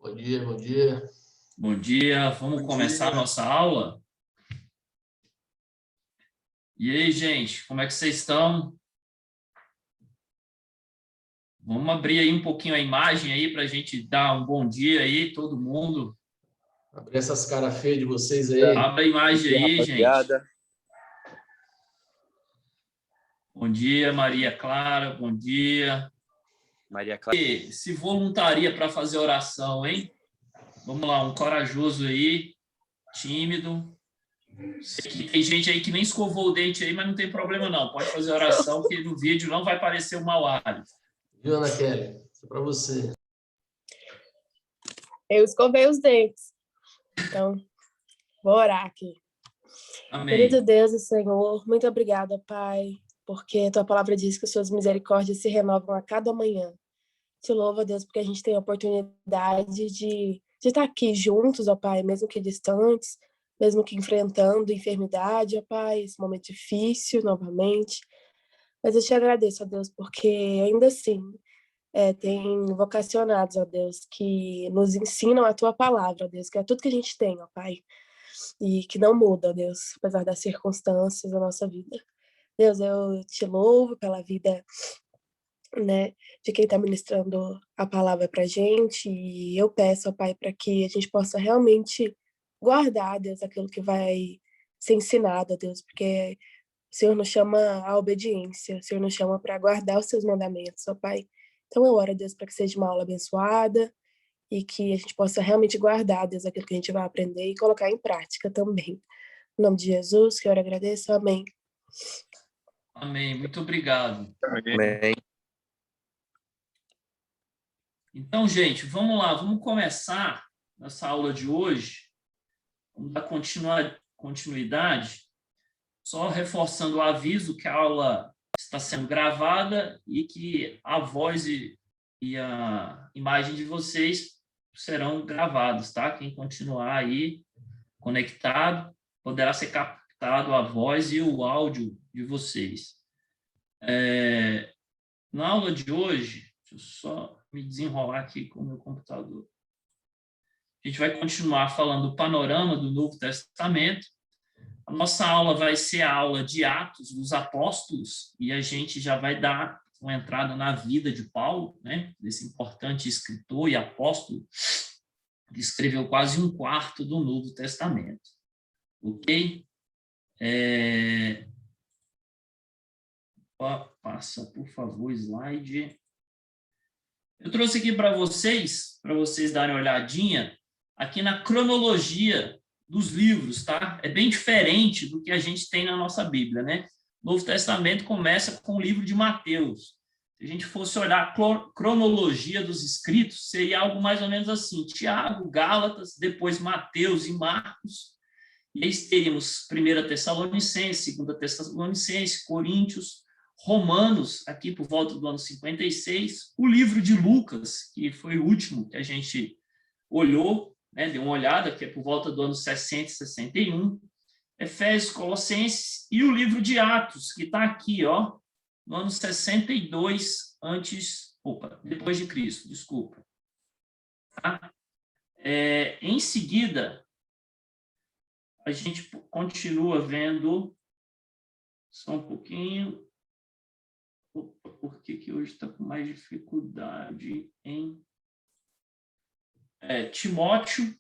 Bom dia, bom dia. Bom dia, vamos começar a nossa aula? E aí, gente, como é que vocês estão? Vamos abrir aí um pouquinho a imagem aí para a gente dar um bom dia aí, todo mundo. Abrir essas caras feias de vocês aí. Abre a imagem aí, gente. Bom dia, Maria Clara, bom dia. Maria Clara. E se voluntaria para fazer oração, hein? Vamos lá, um corajoso aí, tímido. Sei que tem gente aí que nem escovou o dente aí, mas não tem problema não. Pode fazer oração, que no vídeo não vai aparecer o mau hálito. Viu, Ana Kelly? Isso é para você. Eu escovei os dentes. Então, vou orar aqui. Amém. Querido Deus e Senhor, muito obrigada, Pai, porque a Tua palavra diz que as Suas misericórdias se renovam a cada manhã. Te louvo, Deus, porque a gente tem a oportunidade de estar aqui juntos, ó Pai, mesmo que distantes, mesmo que enfrentando enfermidade, ó Pai, esse momento difícil novamente. Mas eu te agradeço, ó Deus, porque ainda assim tem vocacionados, ó Deus, que nos ensinam a Tua palavra, ó Deus, que é tudo que a gente tem, ó Pai, e que não muda, ó Deus, apesar das circunstâncias da nossa vida. Deus, eu te louvo pela vida, né, de quem está ministrando a palavra para a gente, e eu peço, ó Pai, para que a gente possa realmente guardar, Deus, aquilo que vai ser ensinado, ó Deus, porque o Senhor nos chama à obediência, o Senhor nos chama para guardar os seus mandamentos, ó Pai. Então eu oro, Deus, para que seja uma aula abençoada e que a gente possa realmente guardar, Deus, aquilo que a gente vai aprender e colocar em prática também. Em nome de Jesus, que eu agradeço. Amém. Amém. Muito obrigado. Amém. Então, gente, vamos lá. Vamos começar nessa aula de hoje. Vamos dar continuidade. Só reforçando o aviso que a aula está sendo gravada e que a voz e a imagem de vocês serão gravados, tá? Quem continuar aí conectado poderá ser captado a voz e o áudio de vocês. Na aula de hoje, deixa eu só me desenrolar aqui com o meu computador. A gente vai continuar falando do panorama do Novo Testamento. A nossa aula vai ser a aula de Atos dos Apóstolos, e a gente já vai dar uma entrada na vida de Paulo, né? Desse importante escritor e apóstolo que escreveu quase um quarto do Novo Testamento. Ok? Passa, por favor, slide. Eu trouxe aqui para vocês darem uma olhadinha aqui na cronologia dos livros, tá? É bem diferente do que a gente tem na nossa Bíblia, né? O Novo Testamento começa com o livro de Mateus. Se a gente fosse olhar a cronologia dos escritos, seria algo mais ou menos assim: Tiago, Gálatas, depois Mateus e Marcos. E aí teríamos 1 Tessalonicenses, 2 Tessalonicenses, Coríntios, Romanos, aqui por volta do ano 56, o livro de Lucas, que foi o último que a gente olhou, né, deu uma olhada, que é por volta do ano 60 e 61, Efésios, Colossenses, e o livro de Atos, que está aqui, ó, no ano 62 depois de Cristo, desculpa. Tá? Em seguida, a gente continua vendo, só um pouquinho, por que hoje está com mais dificuldade em Timóteo,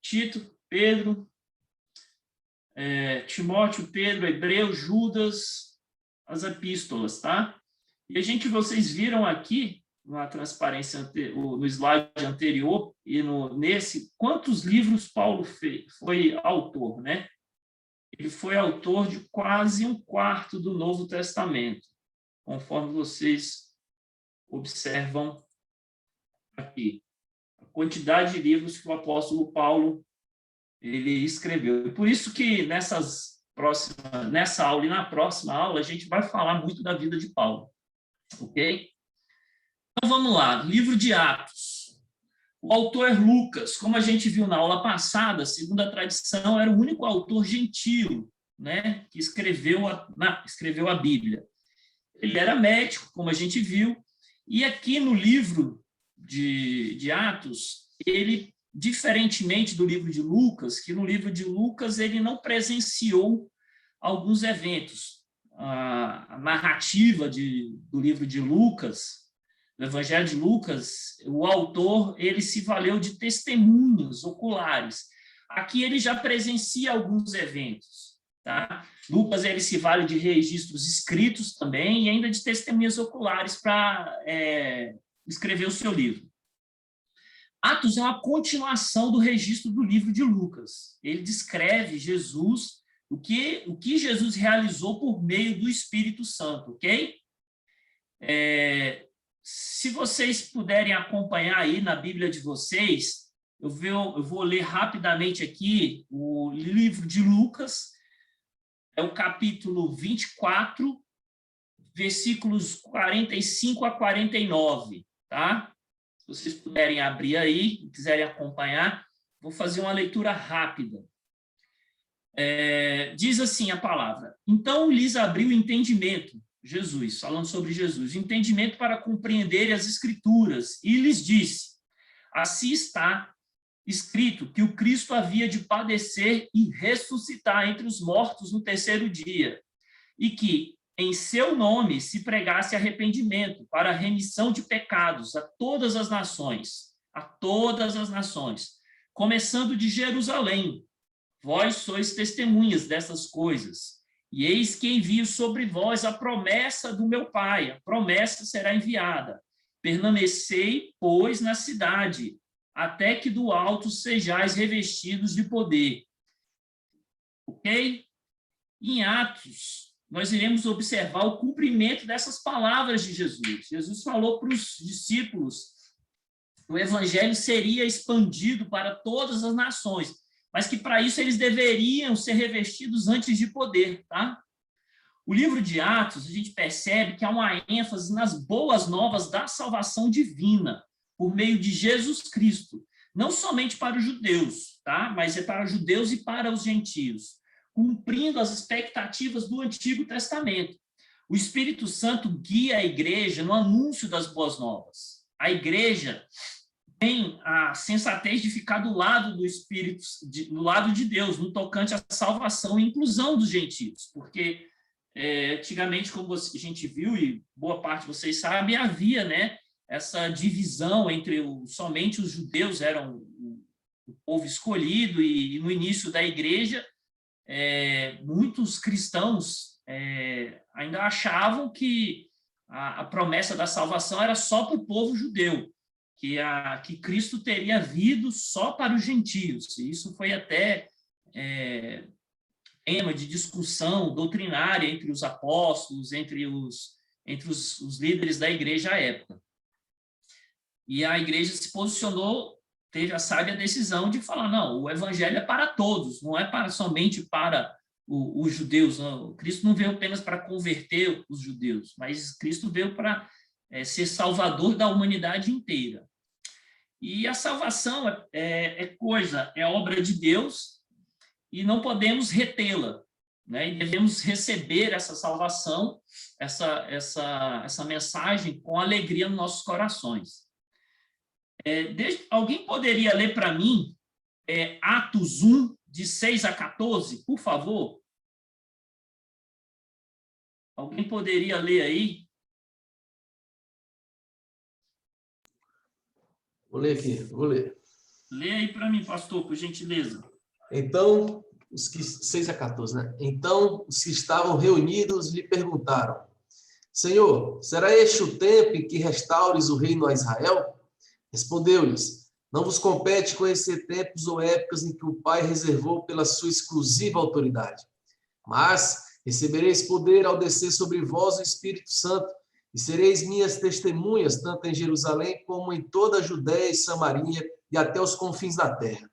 Tito, Pedro, Timóteo, Pedro, Hebreus, Judas, as epístolas, tá? E vocês viram aqui na transparência, no slide anterior e nesse, quantos livros Paulo foi autor, né? Ele foi autor de quase um quarto do Novo Testamento, conforme vocês observam aqui. A quantidade de livros que o apóstolo Paulo ele escreveu. E por isso que nessa aula e na próxima aula a gente vai falar muito da vida de Paulo. Ok? Então vamos lá, livro de Atos. O autor é Lucas. Como a gente viu na aula passada, segundo a tradição, era o único autor gentio, né, que escreveu a Bíblia. Ele era médico, como a gente viu, e aqui no livro de Atos, ele, diferentemente do livro de Lucas, que no livro de Lucas ele não presenciou alguns eventos. A narrativa do livro de Lucas, do Evangelho de Lucas, o autor ele se valeu de testemunhos oculares. Aqui ele já presencia alguns eventos. Tá? Lucas ele se vale de registros escritos também e ainda de testemunhas oculares para escrever o seu livro. Atos é uma continuação do registro do livro de Lucas. Ele descreve Jesus, o que Jesus realizou por meio do Espírito Santo, ok? Se vocês puderem acompanhar aí na Bíblia de vocês, eu vou ler rapidamente aqui o livro de Lucas, é o capítulo 24, versículos 45 a 49, tá? Se vocês puderem abrir aí e quiserem acompanhar, vou fazer uma leitura rápida. Diz assim a palavra: então lhes abriu o entendimento, Jesus, falando sobre Jesus, entendimento para compreender as Escrituras, e lhes disse: assim está escrito que o Cristo havia de padecer e ressuscitar entre os mortos no terceiro dia, e que em seu nome se pregasse arrependimento para a remissão de pecados a todas as nações, começando de Jerusalém. Vós sois testemunhas dessas coisas, e eis que envio sobre vós a promessa do meu Pai, a promessa será enviada. Permanecei, pois, na cidade, até que do alto sejais revestidos de poder. Ok? Em Atos, nós iremos observar o cumprimento dessas palavras de Jesus. Jesus falou para os discípulos que o evangelho seria expandido para todas as nações, mas que para isso eles deveriam ser revestidos antes de poder, tá? O livro de Atos, a gente percebe que há uma ênfase nas boas novas da salvação divina, por meio de Jesus Cristo, não somente para os judeus, tá? Mas é para os judeus e para os gentios, cumprindo as expectativas do Antigo Testamento. O Espírito Santo guia a igreja no anúncio das boas novas. A igreja tem a sensatez de ficar do lado do Espírito, do lado de Deus, no tocante à salvação e inclusão dos gentios, porque antigamente, como a gente viu, e boa parte de vocês sabem, havia, né, essa divisão entre somente os judeus eram o povo escolhido, e no início da igreja, muitos cristãos ainda achavam que a promessa da salvação era só para o povo judeu, que Cristo teria vindo só para os gentios. E isso foi até tema de discussão doutrinária entre os apóstolos, entre os líderes da igreja à época. E a igreja se posicionou, teve a sábia decisão de falar: não, o evangelho é para todos, não é somente para os judeus. Não. Cristo não veio apenas para converter os judeus, mas Cristo veio para ser salvador da humanidade inteira. E a salvação é obra de Deus, e não podemos retê-la, né? E devemos receber essa salvação, essa mensagem com alegria nos nossos corações. Alguém poderia ler para mim Atos 1, de 6 a 14, por favor? Alguém poderia ler aí? Vou ler aqui, vou ler. Lê aí para mim, pastor, por gentileza. Então, 6 a 14, né? Então, os que estavam reunidos lhe perguntaram: Senhor, será este o tempo em que restaures o reino a Israel? Respondeu-lhes: não vos compete conhecer tempos ou épocas em que o Pai reservou pela sua exclusiva autoridade. Mas recebereis poder ao descer sobre vós o Espírito Santo, e sereis minhas testemunhas, tanto em Jerusalém como em toda a Judéia e Samaria e até os confins da terra.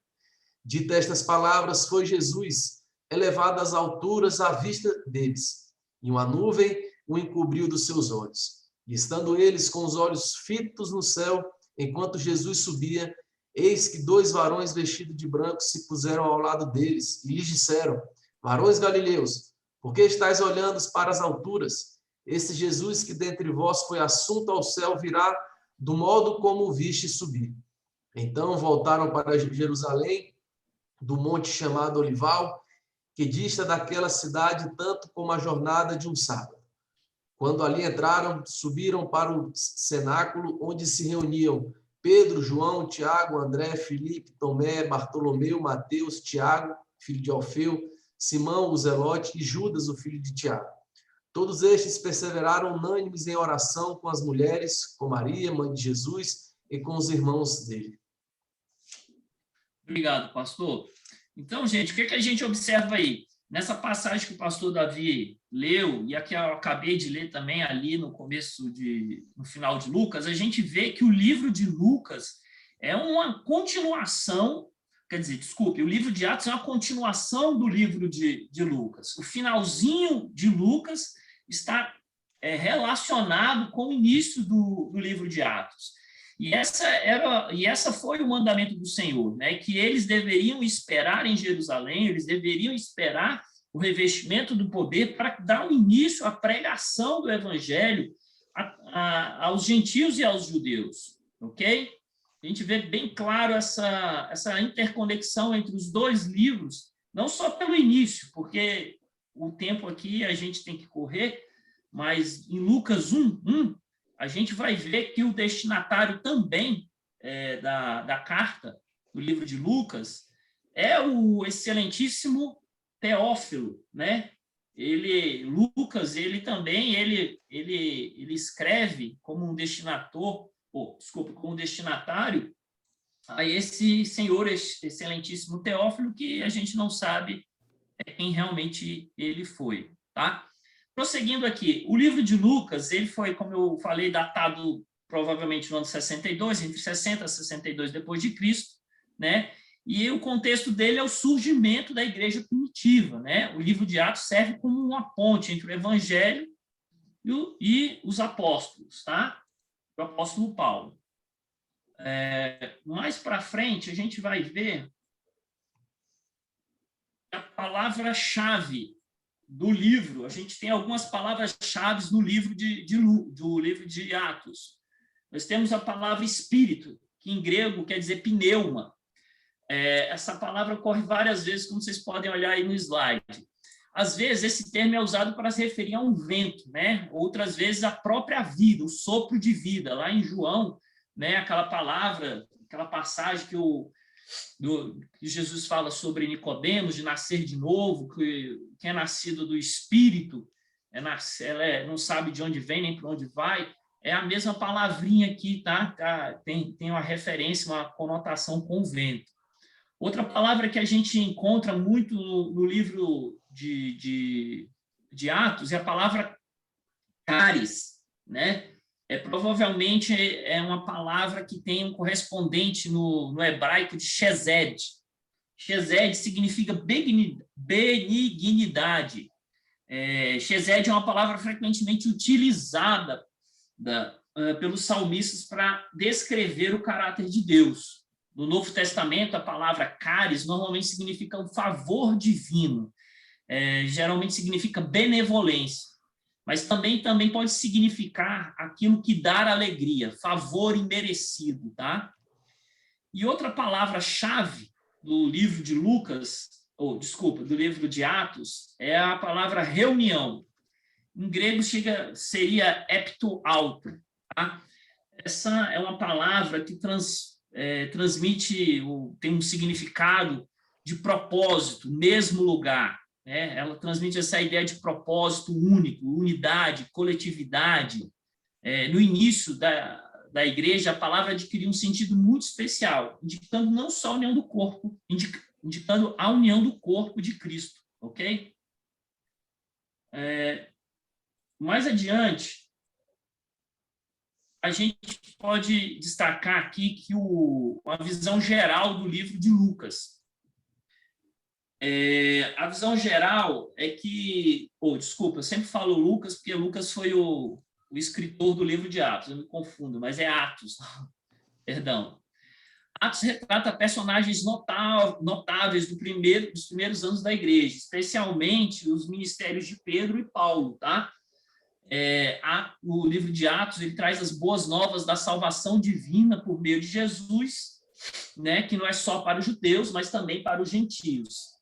Dito estas palavras, foi Jesus elevado às alturas à vista deles, e uma nuvem o encobriu dos seus olhos. E estando eles com os olhos fitos no céu, enquanto Jesus subia, eis que 2 varões vestidos de branco se puseram ao lado deles, e lhes disseram: varões galileus, por que estáis olhando para as alturas? Este Jesus que dentre vós foi assunto ao céu virá do modo como o viste subir. Então voltaram para Jerusalém, do monte chamado Olival, que dista daquela cidade tanto como a jornada de um sábado. Quando ali entraram, subiram para o cenáculo, onde se reuniam Pedro, João, Tiago, André, Filipe, Tomé, Bartolomeu, Mateus, Tiago, filho de Alfeu, Simão, o Zelote, e Judas, o filho de Tiago. Todos estes perseveraram unânimes em oração com as mulheres, com Maria, mãe de Jesus, e com os irmãos dele. Obrigado, pastor. Então, gente, o que a gente observa aí? Nessa passagem que o pastor Davi leu, e aqui eu acabei de ler também ali no final de Lucas, a gente vê que o livro de Lucas é uma continuação, o livro de Atos é uma continuação do livro de Lucas. O finalzinho de Lucas está relacionado com o início do livro de Atos. E essa foi o mandamento do Senhor, né? Que eles deveriam esperar em Jerusalém, eles deveriam esperar o revestimento do poder para dar um início à pregação do evangelho aos gentios e aos judeus, ok? A gente vê bem claro essa interconexão entre os dois livros, não só pelo início, porque o tempo aqui a gente tem que correr, mas em Lucas 1:1, a gente vai ver que o destinatário também da carta, do livro de Lucas, é o excelentíssimo Teófilo, né? Lucas, ele também, ele escreve como um como um destinatário a esse senhor excelentíssimo Teófilo, que a gente não sabe quem realmente ele foi, tá? Prosseguindo aqui, o livro de Lucas, ele foi, como eu falei, datado provavelmente no ano 62, entre 60 e 62 depois de Cristo, né? E o contexto dele é o surgimento da igreja primitiva, né? O livro de Atos serve como uma ponte entre o evangelho e os apóstolos, tá? O apóstolo Paulo. Mais para frente, a gente vai ver a palavra-chave do livro. A gente tem algumas palavras-chave no livro do livro de Atos. Nós temos a palavra espírito, que em grego quer dizer pneuma. Essa palavra ocorre várias vezes, como vocês podem olhar aí no slide. Às vezes, esse termo é usado para se referir a um vento, né? Outras vezes, a própria vida, o sopro de vida. Lá em João, né? Aquela passagem que Jesus fala sobre Nicodemos, de nascer de novo, que é nascido do Espírito, não sabe de onde vem nem para onde vai. É a mesma palavrinha aqui, tá? Tem uma referência, uma conotação com o vento. Outra palavra que a gente encontra muito no livro de Atos é a palavra caris, né? Provavelmente é uma palavra que tem um correspondente no hebraico de chesed. Chesed significa benignidade. Chesed é uma palavra frequentemente utilizada pelos salmistas para descrever o caráter de Deus. No Novo Testamento, a palavra caris normalmente significa um favor divino. Geralmente significa benevolência. Mas também pode significar aquilo que dá alegria, favor imerecido, tá? E outra palavra-chave do livro de do livro de Atos, é a palavra reunião. Em grego seria eptoalto, tá? Essa é uma palavra que transmite, tem um significado de propósito, mesmo lugar. Ela transmite essa ideia de propósito único, unidade, coletividade. No início da igreja, a palavra adquiriu um sentido muito especial, indicando não só a união do corpo, indicando a união do corpo de Cristo, ok? Mais adiante, a gente pode destacar aqui que uma visão geral do livro de Lucas. A visão geral é que... eu sempre falo Lucas, porque Lucas foi o escritor do livro de Atos, eu me confundo, mas é Atos, perdão. Atos retrata personagens notáveis dos primeiros anos da igreja, especialmente os ministérios de Pedro e Paulo, tá? O livro de Atos, ele traz as boas novas da salvação divina por meio de Jesus né, que não é só para os judeus, mas também para os gentios.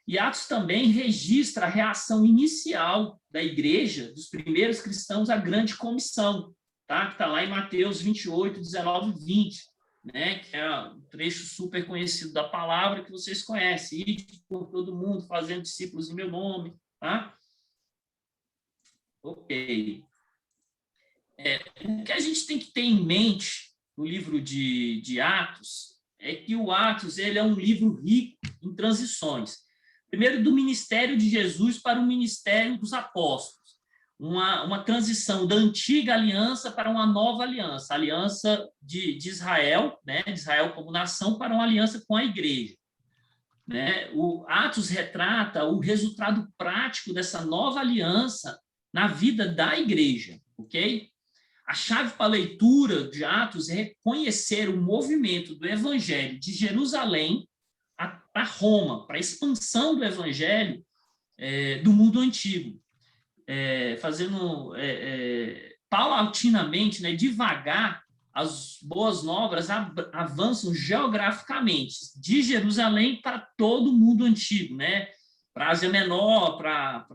E Atos também registra a reação inicial da igreja, dos primeiros cristãos, à grande comissão, tá? Que está lá em Mateus 28, 19 e 20, né? Que é um trecho super conhecido da palavra que vocês conhecem. Ide por todo mundo, fazendo discípulos em meu nome, tá? Ok. O que a gente tem que ter em mente no livro de Atos é que o Atos ele é um livro rico em transições. Primeiro, do ministério de Jesus para o ministério dos apóstolos. Uma transição da antiga aliança para uma nova aliança. A aliança de Israel, né, de Israel como nação, para uma aliança com a igreja. Né? O Atos retrata o resultado prático dessa nova aliança na vida da igreja. Ok? A chave para a leitura de Atos é reconhecer o movimento do evangelho de Jerusalém para Roma, para a expansão do evangelho do mundo antigo, fazendo paulatinamente, né, devagar, as boas novas avançam geograficamente, de Jerusalém para todo o mundo antigo, né, para a Ásia Menor, para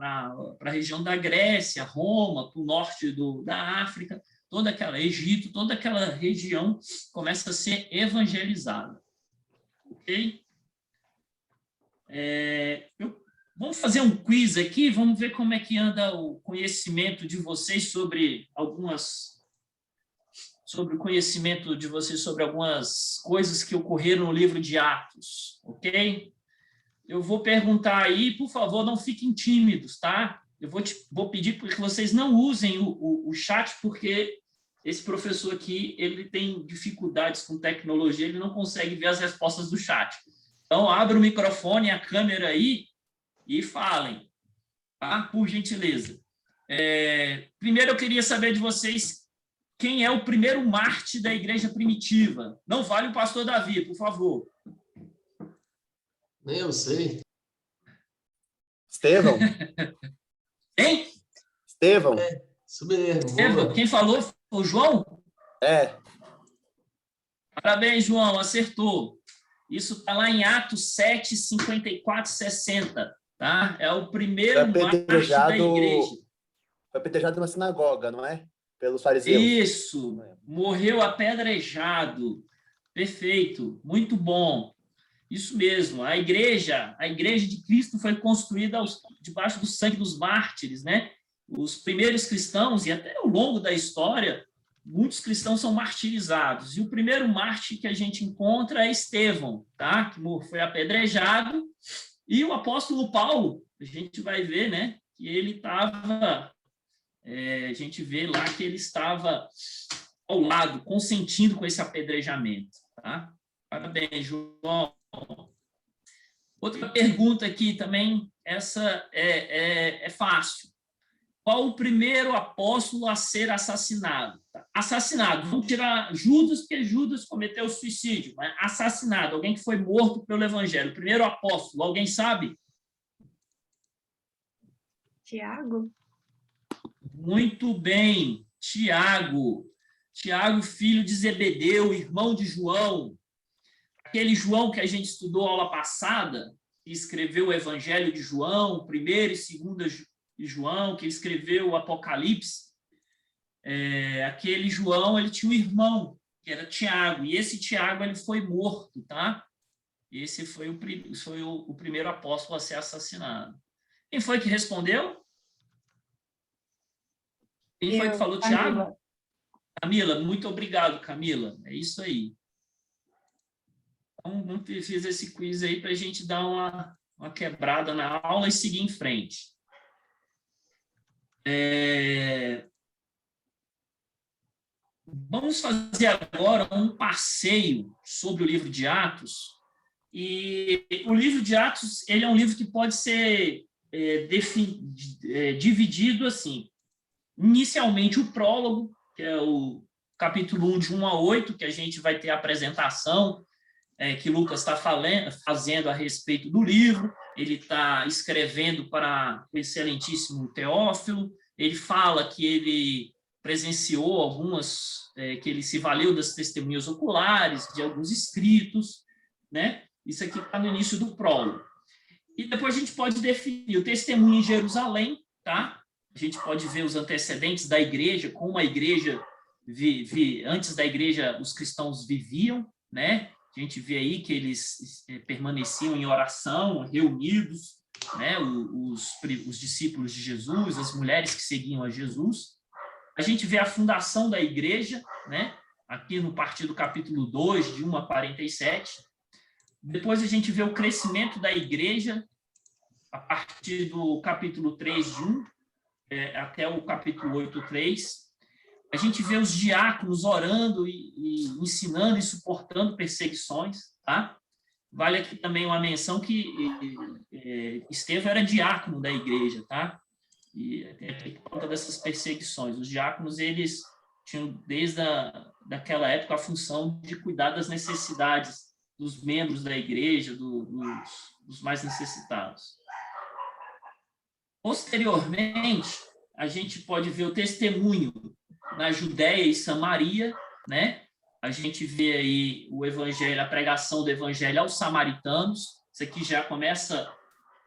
a região da Grécia, Roma, para o norte da África, toda aquela Egito, toda aquela região começa a ser evangelizada. Ok? Vamos fazer um quiz aqui, vamos ver como é que anda o conhecimento de vocês sobre algumas coisas que ocorreram no livro de Atos, ok? Eu vou perguntar aí, por favor, não fiquem tímidos, tá? Eu vou pedir para que vocês não usem o chat, porque esse professor aqui, ele tem dificuldades com tecnologia, ele não consegue ver as respostas do chat. Então, abra o microfone, a câmera aí e falem, tá? Por gentileza. Primeiro, eu queria saber de vocês quem é o primeiro mártir da igreja primitiva. Não vale o pastor Davi, por favor. Nem eu sei. Estevão. Hein? Estevão. Isso mesmo. Estevão, quem falou foi o João? Parabéns, João, acertou. Isso está lá em Atos 7, 54, 60. Tá? É o primeiro mártir da igreja. Foi apedrejado numa sinagoga, não é? Pelos fariseus. Isso, morreu apedrejado. Perfeito, muito bom. Isso mesmo, a igreja de Cristo foi construída debaixo do sangue dos mártires, né? Os primeiros cristãos, e até ao longo da história, muitos cristãos são martirizados. E o primeiro mártir que a gente encontra é Estevão, tá? Que foi apedrejado. E o apóstolo Paulo, a gente vai ver, né? Que ele estava... a gente vê lá que ele estava ao lado, consentindo com esse apedrejamento, tá? Parabéns, João. Outra pergunta aqui também, essa é fácil. Qual o primeiro apóstolo a ser assassinado? Assassinado, vamos tirar Judas, porque Judas cometeu suicídio, mas assassinado, alguém que foi morto pelo evangelho. O primeiro apóstolo, alguém sabe? Tiago? Muito bem, Tiago. Tiago, filho de Zebedeu, irmão de João. Aquele João que a gente estudou aula passada, que escreveu o Evangelho de João, 1º e 2º de João, que escreveu o Apocalipse. Aquele João, ele tinha um irmão, que era Tiago, e esse Tiago ele foi morto, tá? Esse foi o primeiro apóstolo a ser assassinado. Quem foi que respondeu? Quem foi que falou, Tiago? Camila, muito obrigado, Camila. É isso aí. Então, vamos fazer esse quiz aí para a gente dar uma quebrada na aula e seguir em frente. Vamos fazer agora um passeio sobre o livro de Atos. E o livro de Atos, ele é um livro que pode ser dividido assim. Inicialmente, o prólogo, que é o capítulo 1, de 1 a 8, que a gente vai ter a apresentação que Lucas está fazendo a respeito do livro. Ele está escrevendo para o excelentíssimo Teófilo. Ele fala que ele presenciou algumas, que ele se valeu das testemunhas oculares, de alguns escritos, né? Isso aqui está no início do prólogo. E depois a gente pode definir o testemunho em Jerusalém, tá? A gente pode ver os antecedentes da igreja, como a igreja, antes da igreja, os cristãos viviam, né? A gente vê aí que eles permaneciam em oração, reunidos, né? Os discípulos de Jesus, as mulheres que seguiam a Jesus. A gente vê a fundação da igreja, né? Aqui no partir do capítulo 2, de 1 a 47. Depois a gente vê o crescimento da igreja, a partir do capítulo 3, de 1 até o capítulo 8, 3. A gente vê os diáconos orando e ensinando e suportando perseguições, tá? Vale aqui também uma menção que Estevão era diácono da igreja, tá? E por conta dessas perseguições. Os diáconos, eles tinham, desde daquela época, a função de cuidar das necessidades dos membros da igreja, dos mais necessitados. Posteriormente, a gente pode ver o testemunho na Judéia e Samaria, né? A gente vê aí o evangelho, a pregação do evangelho aos samaritanos. Isso aqui já começa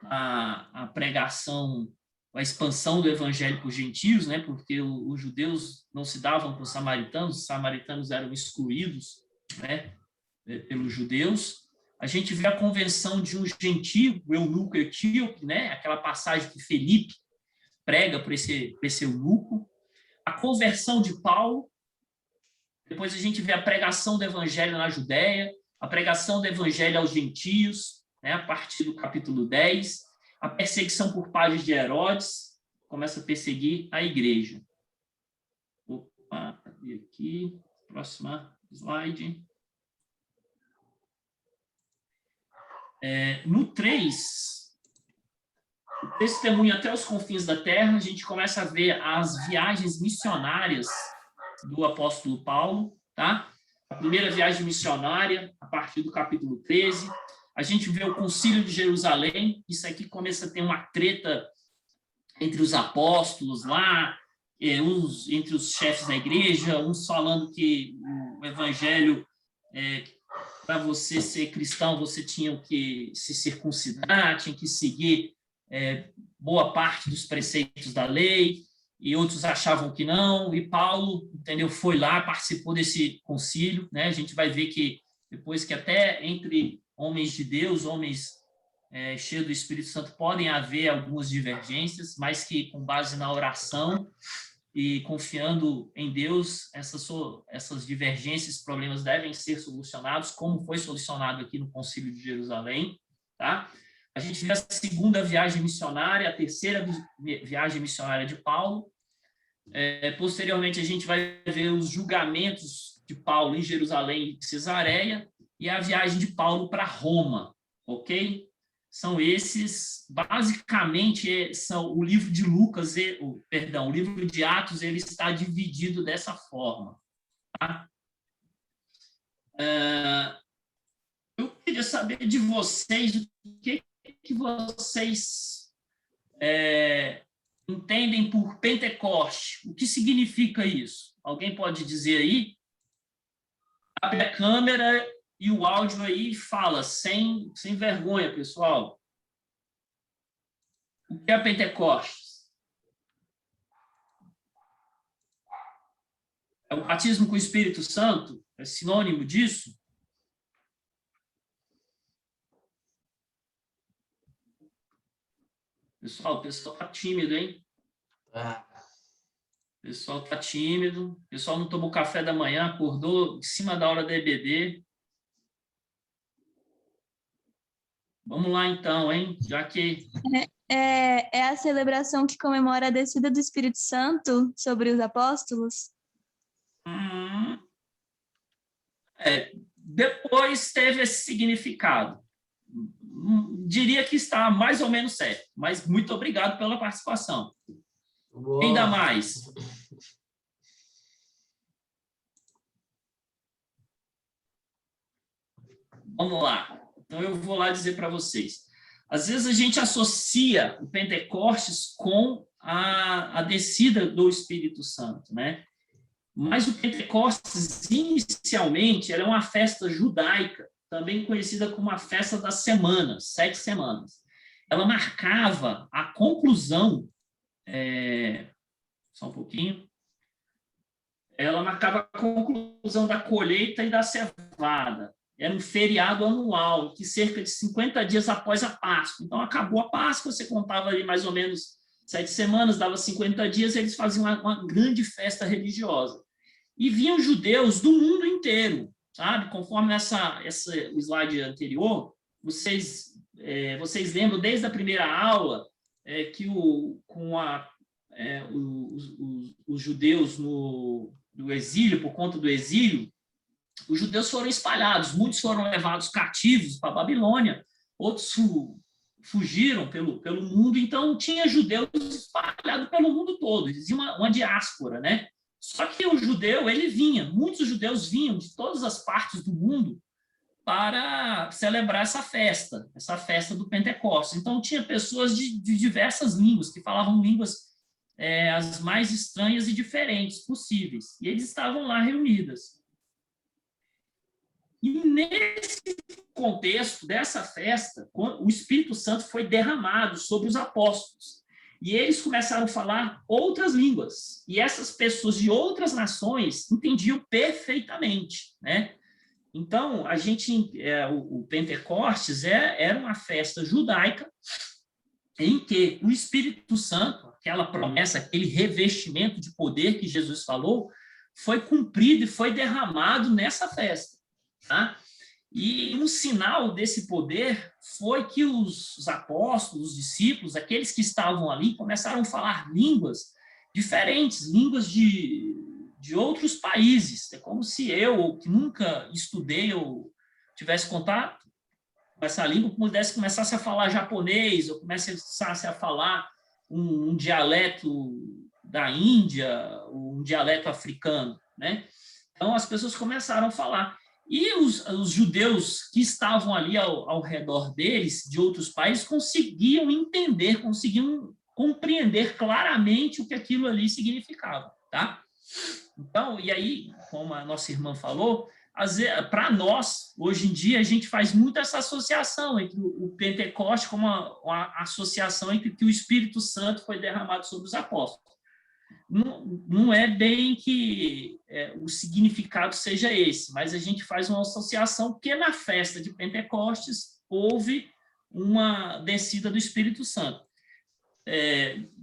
a pregação, a expansão do evangelho para os gentios, né? Porque os judeus não se davam com os samaritanos eram excluídos, né? Pelos judeus. A gente vê a convenção de um gentio, o eunuco etíope, né? Aquela passagem que Felipe prega para esse eunuco. A conversão de Paulo. Depois a gente vê a pregação do evangelho na Judéia, a pregação do evangelho aos gentios, né? A partir do capítulo 10. A perseguição por pares de Herodes, começa a perseguir a igreja. Opa, cadê aqui? Próxima slide. No 3, o testemunho até os confins da terra, a gente começa a ver as viagens missionárias do apóstolo Paulo, tá? A primeira viagem missionária, a partir do capítulo 13. A gente vê o concílio de Jerusalém, isso aqui começa a ter uma treta entre os apóstolos lá, entre os chefes da igreja, uns falando que o evangelho para você ser cristão, você tinha que se circuncidar, tinha que seguir boa parte dos preceitos da lei, e outros achavam que não, e Paulo, entendeu, foi lá, participou desse concílio, né? A gente vai ver que depois que até entre homens de Deus, homens cheios do Espírito Santo, podem haver algumas divergências, mas que com base na oração e confiando em Deus, essas divergências, problemas devem ser solucionados, como foi solucionado aqui no Concílio de Jerusalém, tá? A gente vê a segunda viagem missionária, a terceira viagem missionária de Paulo. Posteriormente, a gente vai ver os julgamentos de Paulo em Jerusalém e Cesareia e a viagem de Paulo para Roma, ok? São esses, basicamente, são o livro de Lucas, o livro de Atos, ele está dividido dessa forma. Tá? Eu queria saber de vocês o que vocês entendem por Pentecoste. O que significa isso? Alguém pode dizer aí? Abre a câmera e o áudio aí fala, sem vergonha, pessoal. O que é Pentecostes? É o batismo com o Espírito Santo? É sinônimo disso? Pessoal, o pessoal está tímido, hein? O pessoal está tímido. O pessoal não tomou café da manhã, acordou em cima da hora da EBD. Vamos lá, então, hein? Já que... É a celebração que comemora a descida do Espírito Santo sobre os apóstolos? Depois teve esse significado. Diria que está mais ou menos certo, mas muito obrigado pela participação. Boa. Ainda mais. Vamos lá. Então, eu vou lá dizer para vocês. Às vezes a gente associa o Pentecostes com a descida do Espírito Santo, né? Mas o Pentecostes, inicialmente, era uma festa judaica, também conhecida como a festa das semanas, 7 semanas. Ela marcava a conclusão, só um pouquinho, ela marcava a conclusão da colheita e da cevada. Era um feriado anual, que cerca de 50 dias após a Páscoa. Então, acabou a Páscoa, você contava ali mais ou menos 7 semanas, dava 50 dias, eles faziam uma grande festa religiosa. E vinham judeus do mundo inteiro, sabe? Conforme o slide anterior, vocês lembram desde a primeira aula que os judeus no exílio, por conta do exílio, os judeus foram espalhados, muitos foram levados cativos para a Babilônia, outros fugiram pelo mundo, então tinha judeus espalhados pelo mundo todo, existia uma diáspora, né? Só que o judeu, muitos judeus vinham de todas as partes do mundo para celebrar essa festa do Pentecostes. Então, tinha pessoas de diversas línguas, que falavam línguas as mais estranhas e diferentes possíveis, e eles estavam lá reunidos. E nesse contexto dessa festa, o Espírito Santo foi derramado sobre os apóstolos. E eles começaram a falar outras línguas. E essas pessoas de outras nações entendiam perfeitamente, né? Então, o Pentecostes era uma festa judaica em que o Espírito Santo, aquela promessa, aquele revestimento de poder que Jesus falou, foi cumprido e foi derramado nessa festa, tá? E um sinal desse poder foi que os apóstolos, os discípulos, aqueles que estavam ali, começaram a falar línguas diferentes, línguas de outros países. É como se eu, que nunca estudei ou tivesse contato com essa língua, começasse a falar japonês, ou começasse a falar um dialeto da Índia, um dialeto africano, né? Então, as pessoas começaram a falar. E os judeus que estavam ali ao redor deles, de outros países, conseguiam entender, conseguiam compreender claramente o que aquilo ali significava, tá? Então, e aí, como a nossa irmã falou, para nós, hoje em dia, a gente faz muito essa associação entre o Pentecoste como uma associação entre que o Espírito Santo foi derramado sobre os apóstolos. Não é bem que o significado seja esse, mas a gente faz uma associação porque na festa de Pentecostes houve uma descida do Espírito Santo.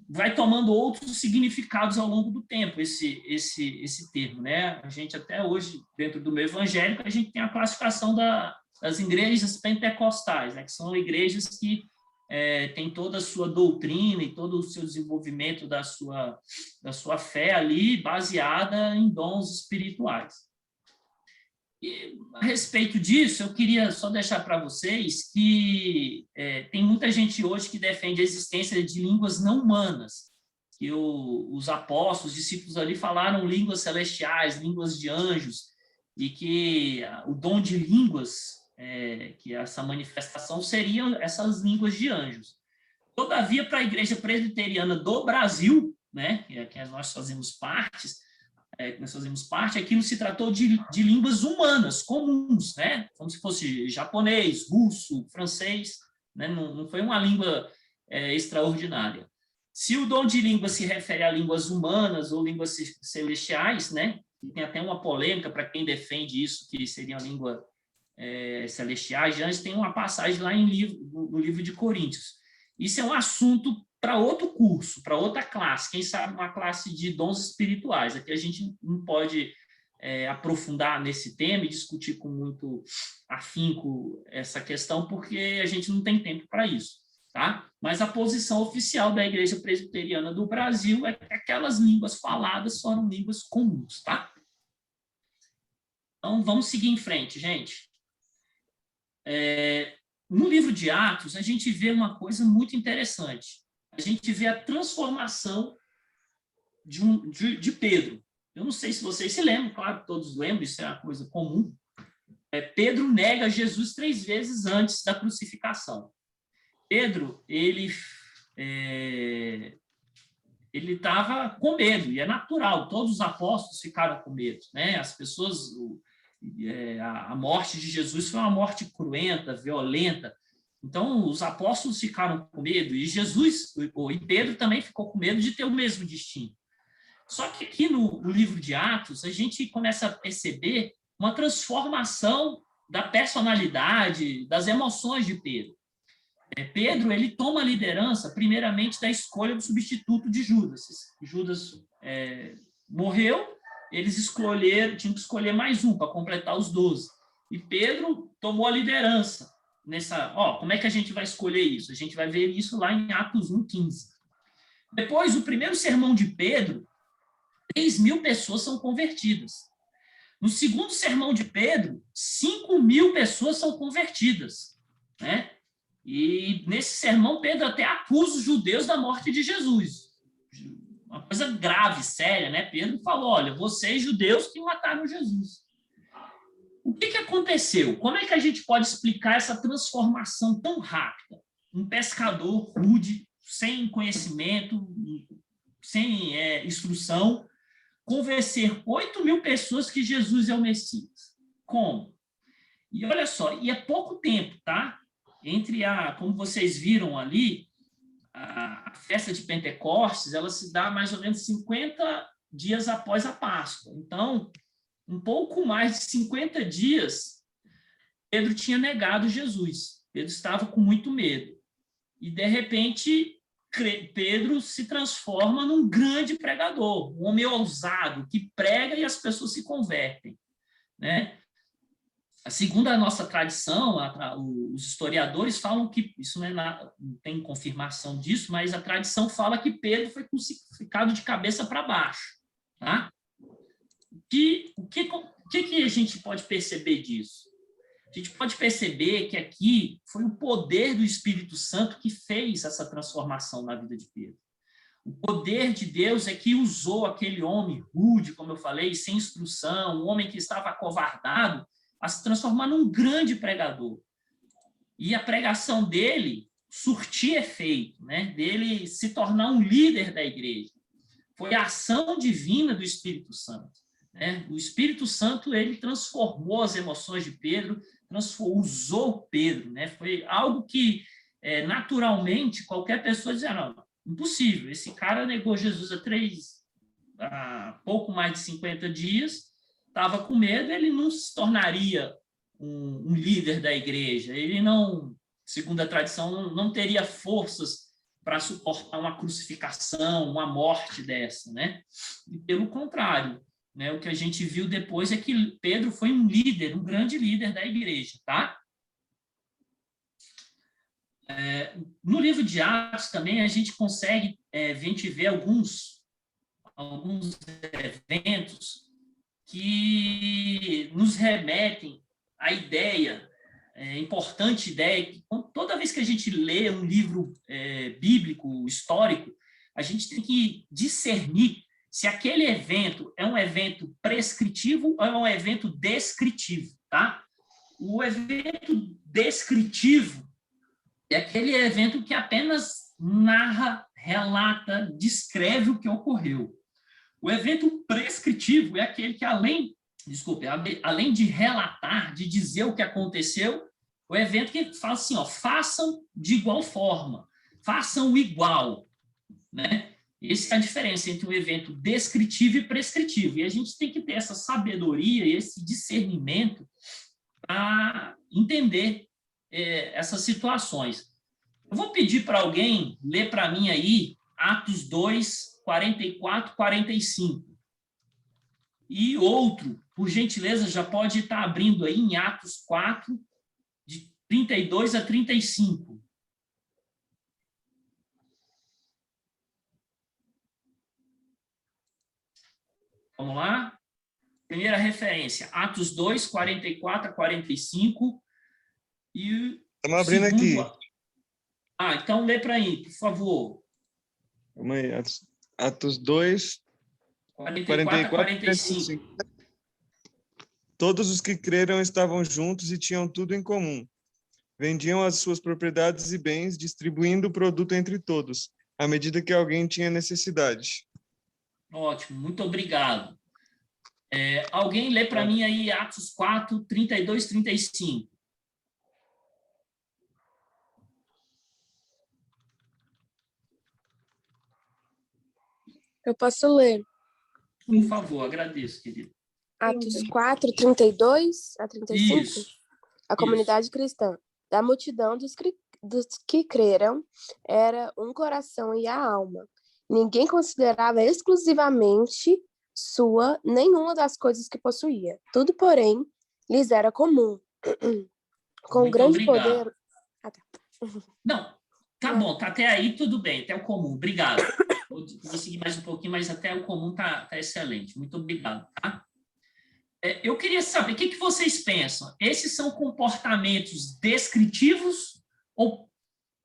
Vai tomando outros significados ao longo do tempo esse termo, né? A gente até hoje, dentro do meio evangélico, a gente tem a classificação das igrejas pentecostais, né? Que são igrejas que tem toda a sua doutrina e todo o seu desenvolvimento da sua fé ali baseada em dons espirituais. E, a respeito disso, eu queria só deixar para vocês que tem muita gente hoje que defende a existência de línguas não humanas, que os apóstolos, os discípulos ali falaram línguas celestiais, línguas de anjos, e que o dom de línguas, que essa manifestação seriam essas línguas de anjos. Todavia, para a Igreja Presbiteriana do Brasil, né, que nós fazemos parte, aquilo se tratou de línguas humanas, comuns, né, como se fosse japonês, russo, francês, né, não foi uma língua extraordinária. Se o dom de língua se refere a línguas humanas ou línguas celestiais, né, tem até uma polêmica para quem defende isso, que seria uma língua celestiais, antes tem uma passagem lá no livro de Coríntios. Isso é um assunto para outro curso, para outra classe, quem sabe uma classe de dons espirituais. Aqui a gente não pode aprofundar nesse tema e discutir com muito afinco essa questão, porque a gente não tem tempo para isso, tá? Mas a posição oficial da Igreja Presbiteriana do Brasil é que aquelas línguas faladas foram línguas comuns, tá? Então, vamos seguir em frente, gente. No livro de Atos, a gente vê uma coisa muito interessante. A gente vê a transformação de Pedro. Eu não sei se vocês se lembram, claro que todos lembram, isso é uma coisa comum. Pedro nega Jesus 3 vezes antes da crucificação. Pedro, ele estava com medo, e é natural, todos os apóstolos ficaram com medo, né? As pessoas, a morte de Jesus foi uma morte cruenta, violenta, então os apóstolos ficaram com medo, e Pedro também ficou com medo de ter o mesmo destino. Só que aqui no livro de Atos, a gente começa a perceber uma transformação da personalidade, das emoções de Pedro. Pedro, ele toma a liderança, primeiramente, da escolha do substituto de Judas. Judas morreu, eles tinham que escolher mais um para completar os 12. E Pedro tomou a liderança como é que a gente vai escolher isso? A gente vai ver isso lá em Atos 1:15. Depois, o primeiro sermão de Pedro, 3.000 pessoas são convertidas. No segundo sermão de Pedro, 5.000 pessoas são convertidas, né? E nesse sermão, Pedro até acusa os judeus da morte de Jesus. Uma coisa grave, séria, né? Pedro falou, olha, vocês judeus que mataram Jesus. O que aconteceu? Como é que a gente pode explicar essa transformação tão rápida? Um pescador rude, sem conhecimento, sem instrução, convencer 8.000 pessoas que Jesus é o Messias. Como? E olha só, e é pouco tempo, tá? Como vocês viram ali, a festa de Pentecostes, ela se dá mais ou menos 50 dias após a Páscoa. Então, um pouco mais de 50 dias, Pedro tinha negado Jesus. Pedro estava com muito medo. E, de repente, Pedro se transforma num grande pregador, um homem ousado, que prega e as pessoas se convertem, né? Segundo a nossa tradição, os historiadores falam que, isso não tem confirmação disso, mas a tradição fala que Pedro foi crucificado de cabeça para baixo. Tá? O que a gente pode perceber disso? A gente pode perceber que aqui foi o poder do Espírito Santo que fez essa transformação na vida de Pedro. O poder de Deus é que usou aquele homem rude, como eu falei, sem instrução, um homem que estava acovardado, a se transformar num grande pregador. E a pregação dele surtir efeito, né? Dele se tornar um líder da igreja. Foi a ação divina do Espírito Santo, né? O Espírito Santo, ele transformou as emoções de Pedro, usou Pedro, né? Foi algo que, naturalmente, qualquer pessoa dizia, não, impossível, esse cara negou Jesus há pouco mais de 50 dias, estava com medo, ele não se tornaria um líder da igreja, ele não, segundo a tradição, não teria forças para suportar uma crucificação, uma morte dessa, né? E pelo contrário, né, o que a gente viu depois é que Pedro foi um líder, um grande líder da igreja, tá? No livro de Atos também a gente consegue ver alguns eventos que nos remetem à ideia, importante ideia, que toda vez que a gente lê um livro bíblico, histórico, a gente tem que discernir se aquele evento é um evento prescritivo ou é um evento descritivo, tá? O evento descritivo é aquele evento que apenas narra, relata, descreve o que ocorreu. O evento prescritivo é aquele que, além de relatar, de dizer o que aconteceu, o evento que fala assim, façam de igual forma, façam igual, né? Essa é a diferença entre um evento descritivo e prescritivo. E a gente tem que ter essa sabedoria, esse discernimento para entender essas situações. Eu vou pedir para alguém ler para mim aí Atos 2, 44, 45. E outro, por gentileza, já pode estar abrindo aí em Atos 4, de 32 a 35. Vamos lá? Primeira referência, Atos 2, 44 a 45. E estamos abrindo aqui. Então lê para mim, por favor. Vamos aí, Atos 2, 44 a 45. Todos os que creram estavam juntos e tinham tudo em comum. vendiam as suas propriedades e bens, distribuindo o produto entre todos, à medida que alguém tinha necessidade. Ótimo, muito obrigado. Alguém lê para mim aí Atos 4, 32, 35. Eu posso ler. Por favor, agradeço, querido. Atos 4, 32 a 35. Isso. A comunidade cristã da multidão dos que creram era um coração e a alma. Ninguém considerava exclusivamente sua nenhuma das coisas que possuía. Tudo, porém, lhes era comum. Com Muito grande obrigado. poder... Ah, tá. Não, tá bom, tá até aí tudo bem, até o comum, obrigado. Vou seguir mais um pouquinho, mas até o comum tá excelente. Muito obrigado, tá? Eu queria saber, o que vocês pensam? Esses são comportamentos descritivos ou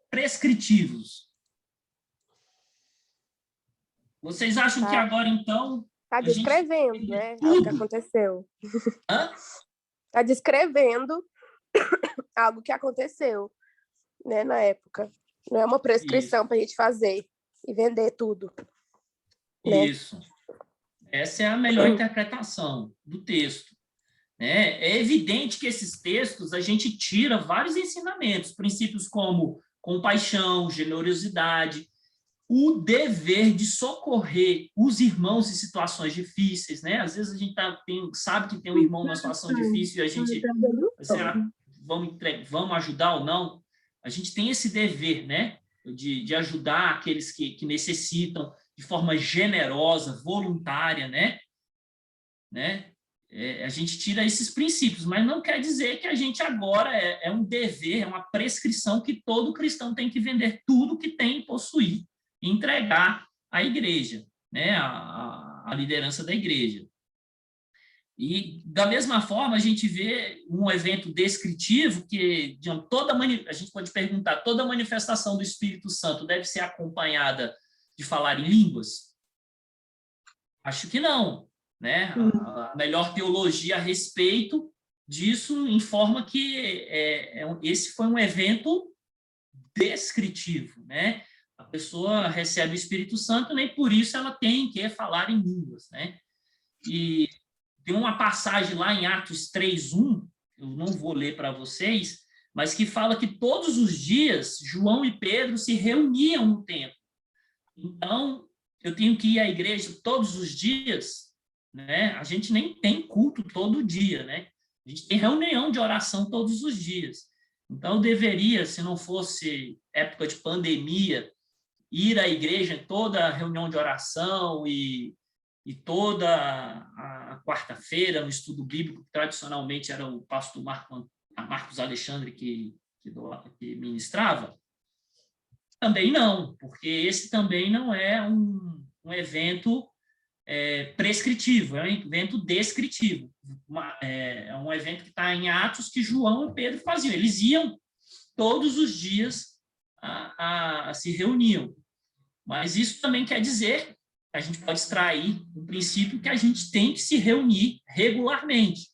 prescritivos? Vocês acham que agora, então... Tá descrevendo, né? Algo que aconteceu. Hã? Tá descrevendo algo que aconteceu, né, na época. Não é uma prescrição para a gente fazer e vender tudo. Né? Isso. Essa é a melhor interpretação do texto. Né? É evidente que esses textos a gente tira vários ensinamentos, princípios como compaixão, generosidade, o dever de socorrer os irmãos em situações difíceis, né? Às vezes a gente sabe que tem um irmão numa situação difícil e a gente, será, vamos ajudar ou não? A gente tem esse dever, né? De ajudar aqueles que necessitam de forma generosa, voluntária, né? A gente tira esses princípios, mas não quer dizer que a gente agora é um dever, é uma prescrição que todo cristão tem que vender tudo que tem e possuir, e entregar à igreja, né? A liderança da igreja. E, da mesma forma, a gente vê um evento descritivo que, a gente pode perguntar, toda manifestação do Espírito Santo deve ser acompanhada de falar em línguas? Acho que não. Né? A melhor teologia a respeito disso informa que esse foi um evento descritivo, né? A pessoa recebe o Espírito Santo, nem por isso ela tem que falar em línguas, né? E tem uma passagem lá em Atos 3:1, eu não vou ler para vocês, mas que fala que todos os dias João e Pedro se reuniam no templo. Então, eu tenho que ir à igreja todos os dias, né? A gente nem tem culto todo dia, né? A gente tem reunião de oração todos os dias. Então, eu deveria, se não fosse época de pandemia, ir à igreja em toda reunião de oração e toda a quarta-feira no estudo bíblico, que tradicionalmente era o pastor Marcos Alexandre que ministrava. Também não, porque esse também não é um evento prescritivo, é um evento descritivo. É um evento que está em Atos que João e Pedro faziam. Eles iam todos os dias se reuniam. Mas isso também quer dizer, a gente pode extrair um princípio que a gente tem que se reunir regularmente.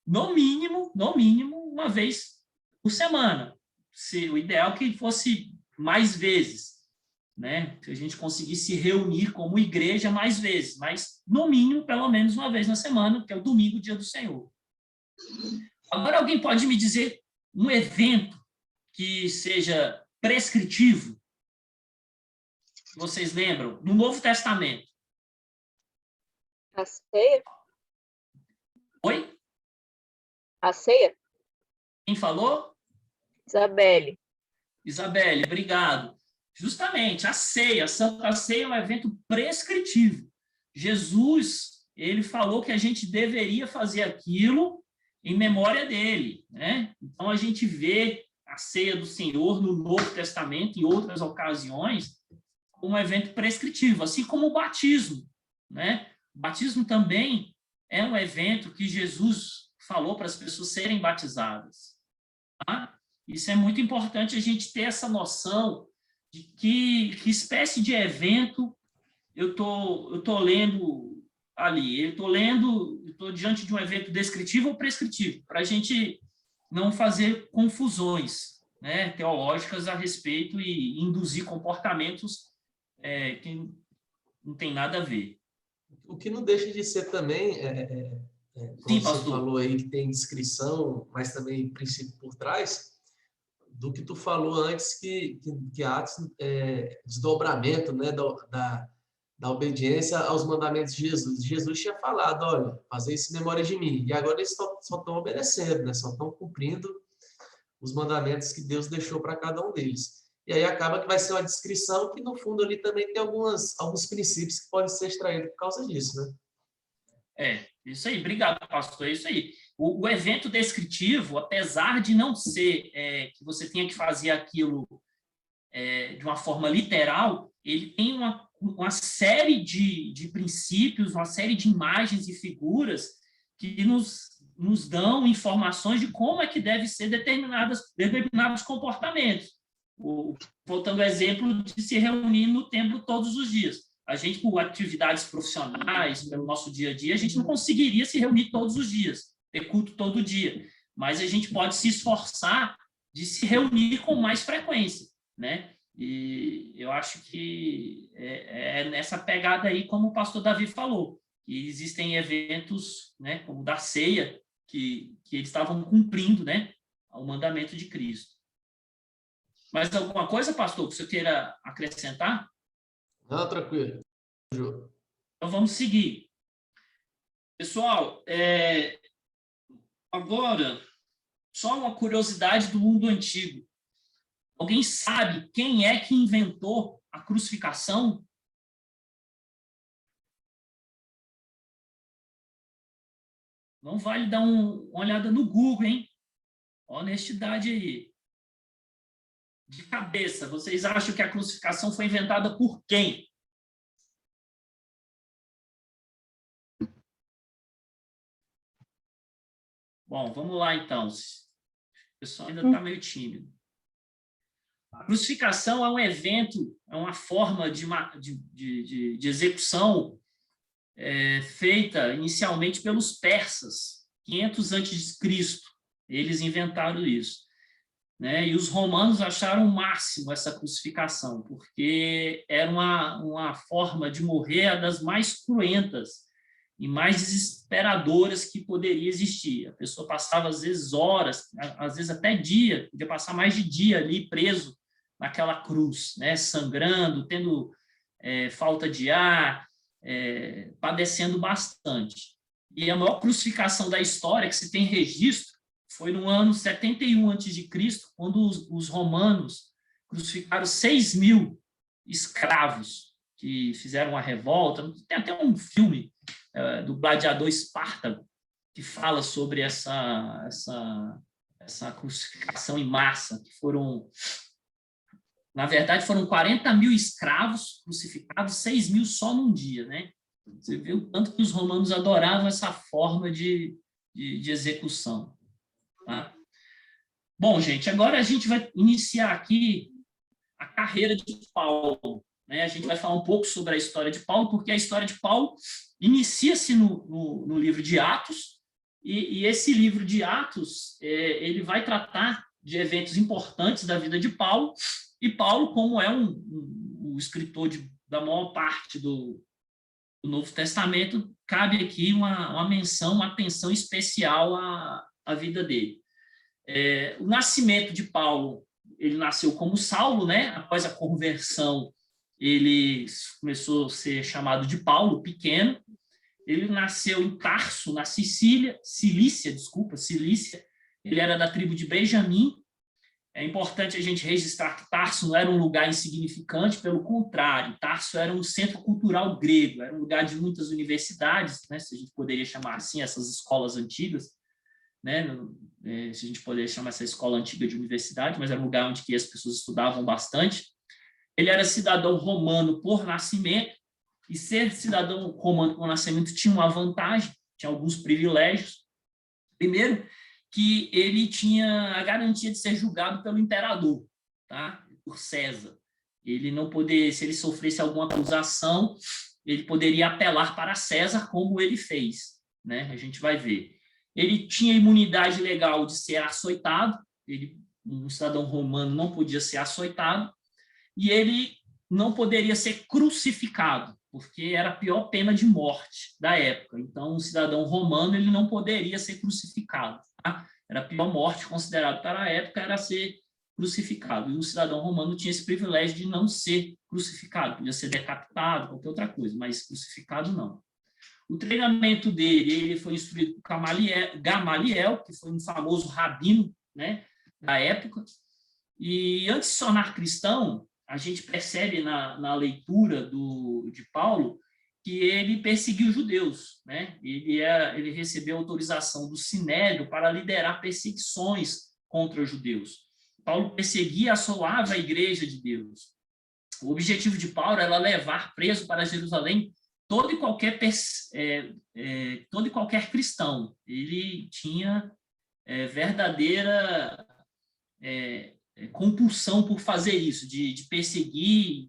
No mínimo, uma vez por semana. O ideal é que fosse mais vezes, né? Se a gente conseguisse se reunir como igreja mais vezes, mas no mínimo, pelo menos uma vez na semana, que é o domingo, dia do Senhor. Agora, alguém pode me dizer um evento que seja prescritivo? Vocês lembram? No Novo Testamento. A ceia? Oi? A ceia? Quem falou? Isabelle, obrigado. Justamente, a ceia, a Santa Ceia é um evento prescritivo. Jesus, ele falou que a gente deveria fazer aquilo em memória dele, né? Então, a gente vê a ceia do Senhor no Novo Testamento, em outras ocasiões, como um evento prescritivo, assim como o batismo, né? O batismo também é um evento que Jesus falou para as pessoas serem batizadas. Tá? Isso é muito importante a gente ter essa noção de que espécie de evento eu tô lendo ali. Eu estou diante de um evento descritivo ou prescritivo, para a gente não fazer confusões, né, teológicas a respeito e induzir comportamentos que não tem nada a ver. O que não deixa de ser também, como Sim, você pastor. falou aí, que tem descrição, mas também princípio por trás, do que tu falou antes, que Atos é desdobramento, né, da obediência aos mandamentos de Jesus. Jesus tinha falado, olha, fazer isso em memória de mim. E agora eles só estão obedecendo, né? Só estão cumprindo os mandamentos que Deus deixou para cada um deles. E aí acaba que vai ser uma descrição que, no fundo, ali também tem alguns princípios que podem ser extraídos por causa disso, né? Isso aí. Obrigado, pastor. É isso aí. O evento descritivo, apesar de não ser que você tenha que fazer aquilo de uma forma literal, ele tem uma série de princípios, uma série de imagens e figuras que nos dão informações de como é que deve ser determinados comportamentos. Voltando ao exemplo de se reunir no templo todos os dias. A gente, por atividades profissionais, pelo nosso dia a dia, a gente não conseguiria se reunir todos os dias, ter culto todo dia, mas a gente pode se esforçar de se reunir com mais frequência, né? E eu acho que é nessa pegada aí, como o pastor Davi falou, que existem eventos, né, como o da ceia, que eles estavam cumprindo, né, o mandamento de Cristo. Mais alguma coisa, pastor, que você queira acrescentar? Não, tranquilo. Então vamos seguir. Pessoal, agora, só uma curiosidade do mundo antigo. Alguém sabe quem é que inventou a crucificação? Não vale dar uma olhada no Google, hein? Honestidade aí. De cabeça, vocês acham que a crucificação foi inventada por quem? Bom, vamos lá então. O pessoal ainda está meio tímido. A crucificação é um evento, é uma forma de execução feita inicialmente pelos persas, 500 a.C. Eles inventaram isso, né? E os romanos acharam o máximo essa crucificação, porque era uma forma de morrer das mais cruentas e mais desesperadoras que poderia existir. A pessoa passava, às vezes, horas, às vezes até dia, podia passar mais de dia ali preso naquela cruz, né? Sangrando, tendo falta de ar, padecendo bastante. E a maior crucificação da história que se tem registro foi no ano 71 a.C., quando os romanos crucificaram 6.000 escravos que fizeram a revolta. Tem até um filme do gladiador Espartaco que fala sobre essa crucificação em massa, que foram... Na verdade, foram 40.000 escravos crucificados, 6.000 só num dia, né? Você vê o tanto que os romanos adoravam essa forma de execução. Tá? Bom, gente, agora a gente vai iniciar aqui a carreira de Paulo, né? A gente vai falar um pouco sobre a história de Paulo, porque a história de Paulo inicia-se no livro de Atos, e esse livro de Atos ele vai tratar de eventos importantes da vida de Paulo. E Paulo, como é o escritor da maior parte do Novo Testamento, cabe aqui uma menção, uma atenção especial à vida dele. O nascimento de Paulo, ele nasceu como Saulo, né? Após a conversão, ele começou a ser chamado de Paulo, pequeno. Ele nasceu em Tarso, na Cilícia. Ele era da tribo de Benjamim. É importante a gente registrar que Tarso não era um lugar insignificante, pelo contrário, Tarso era um centro cultural grego, era um lugar de muitas universidades, né, se a gente poderia chamar assim, essas escolas antigas, né, se a gente poderia chamar essa escola antiga de universidade, mas era um lugar onde que as pessoas estudavam bastante. Ele era cidadão romano por nascimento, e ser cidadão romano por nascimento tinha uma vantagem, tinha alguns privilégios. Primeiro, que ele tinha a garantia de ser julgado pelo imperador, tá? Por César. Ele não poderia, se ele sofresse alguma acusação, ele poderia apelar para César, como ele fez, né? A gente vai ver. Ele tinha imunidade legal de ser açoitado, ele um cidadão romano não podia ser açoitado, e ele não poderia ser crucificado, porque era a pior pena de morte da época. Então, um cidadão romano ele não poderia ser crucificado. Tá? Era a pior morte considerada para a época, era ser crucificado. E o cidadão romano tinha esse privilégio de não ser crucificado, podia ser decapitado, qualquer outra coisa, mas crucificado não. O treinamento dele, ele foi instruído por Gamaliel, que foi um famoso rabino, né, da época. E antes de se tornar cristão, a gente percebe na leitura de Paulo que ele perseguiu os judeus, né? Ele recebeu autorização do Sinédrio para liderar perseguições contra os judeus. Paulo perseguia e assolava a igreja de Deus. O objetivo de Paulo era levar preso para Jerusalém todo e qualquer cristão. Ele tinha verdadeira compulsão por fazer isso, de perseguir,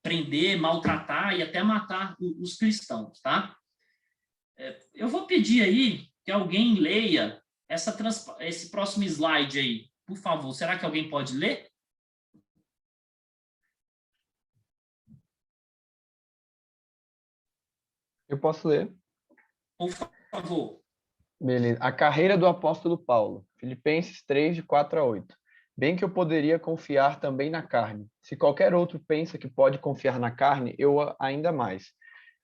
prender, maltratar e até matar os cristãos, tá? Eu vou pedir aí que alguém leia esse próximo slide aí, por favor. Será que alguém pode ler? Eu posso ler. Por favor. Beleza. A carreira do apóstolo Paulo. Filipenses 3, de 4 a 8. Bem que eu poderia confiar também na carne. Se qualquer outro pensa que pode confiar na carne, eu ainda mais.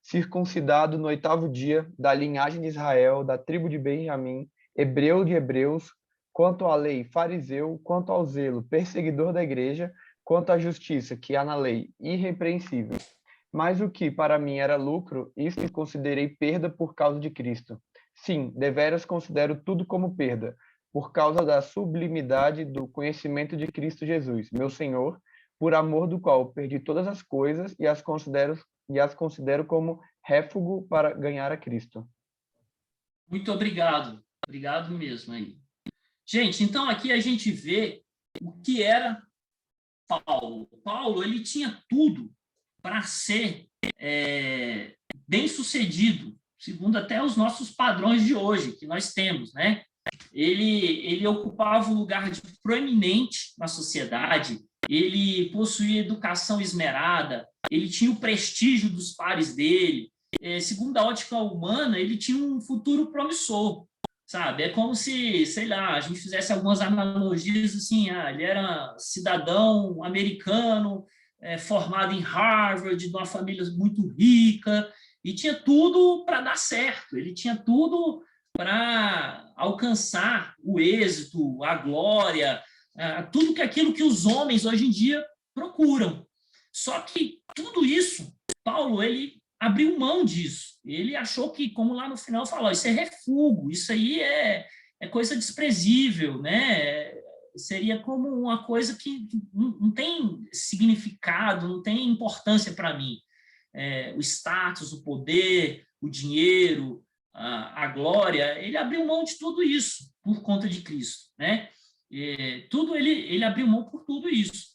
Circuncidado no 8º dia, da linhagem de Israel, da tribo de Benjamim, hebreu de hebreus, quanto à lei, fariseu, quanto ao zelo, perseguidor da igreja, quanto à justiça que há na lei, irrepreensível. Mas o que para mim era lucro, isto considerei perda por causa de Cristo. Sim, deveras considero tudo como perda, por causa da sublimidade do conhecimento de Cristo Jesus, meu Senhor, por amor do qual perdi todas as coisas e as considero como réfugo para ganhar a Cristo. Muito obrigado. Obrigado mesmo aí. Gente, então aqui a gente vê o que era Paulo. Paulo, ele tinha tudo para ser bem-sucedido, segundo até os nossos padrões de hoje, que nós temos, né? Ele ocupava um lugar de proeminente na sociedade, ele possuía educação esmerada, ele tinha o prestígio dos pares dele, segundo a ótica humana, ele tinha um futuro promissor, sabe? É como se, sei lá, a gente fizesse algumas analogias assim, ele era cidadão americano, formado em Harvard, de uma família muito rica, e tinha tudo para dar certo, ele tinha tudo para alcançar o êxito, a glória, tudo aquilo que os homens hoje em dia procuram. Só que tudo isso, Paulo, ele abriu mão disso. Ele achou que, como lá no final falou, isso é refúgio, isso aí é coisa desprezível, né? Seria como uma coisa que não tem significado, não tem importância para mim. O status, o poder, o dinheiro, a glória, ele abriu mão de tudo isso por conta de Cristo, né? Tudo ele abriu mão por tudo isso.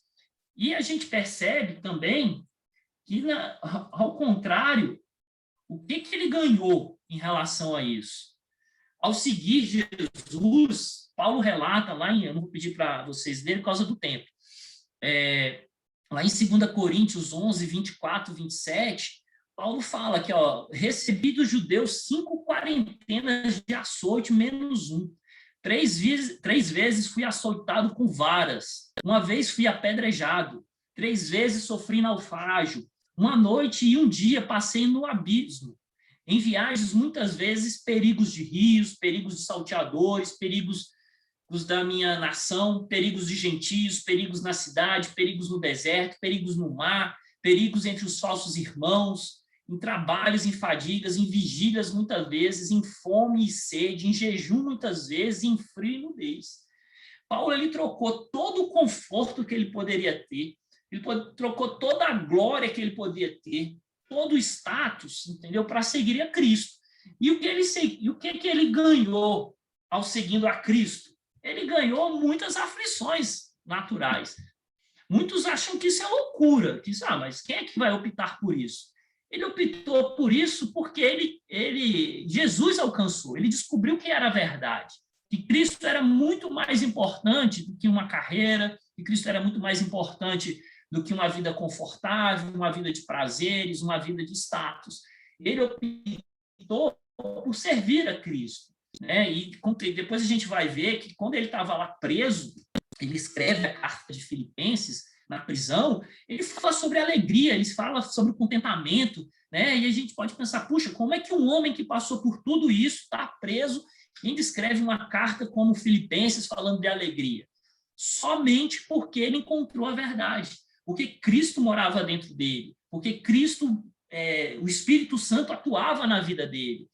E a gente percebe também que, ao contrário, o que ele ganhou em relação a isso? Ao seguir Jesus, Paulo relata lá, eu não vou pedir para vocês lerem por causa do tempo, lá em 2 Coríntios 11, 24, 27, Paulo fala que, recebi dos judeus 5 quarentenas de açoite menos 1. 3 vezes fui açoitado com varas. 1 vez fui apedrejado. 3 vezes sofri naufrágio. 1 noite e 1 dia passei no abismo. Em viagens, muitas vezes, perigos de rios, perigos de salteadores, perigos da minha nação, perigos de gentios, perigos na cidade, perigos no deserto, perigos no mar, perigos entre os falsos irmãos, em trabalhos, em fadigas, em vigílias muitas vezes, em fome e sede, em jejum muitas vezes, em frio e nudez. Paulo, ele trocou todo o conforto que ele poderia ter, ele trocou toda a glória que ele poderia ter, todo o status, entendeu? Para seguir a Cristo. E o que ele ganhou ao seguindo a Cristo? Ele ganhou muitas aflições naturais. Muitos acham que isso é loucura. Dizem, mas quem é que vai optar por isso? Ele optou por isso porque Jesus alcançou, ele descobriu que era a verdade, que Cristo era muito mais importante do que uma carreira, que Cristo era muito mais importante do que uma vida confortável, uma vida de prazeres, uma vida de status. Ele optou por servir a Cristo, né? E depois a gente vai ver que quando ele estava lá preso, ele escreve a carta de Filipenses na prisão, ele fala sobre alegria, ele fala sobre contentamento, né? E a gente pode pensar, puxa, como é que um homem que passou por tudo isso está preso e ainda escreve uma carta como Filipenses falando de alegria? Somente porque ele encontrou a verdade, porque Cristo morava dentro dele, porque Cristo, o Espírito Santo atuava na vida dele.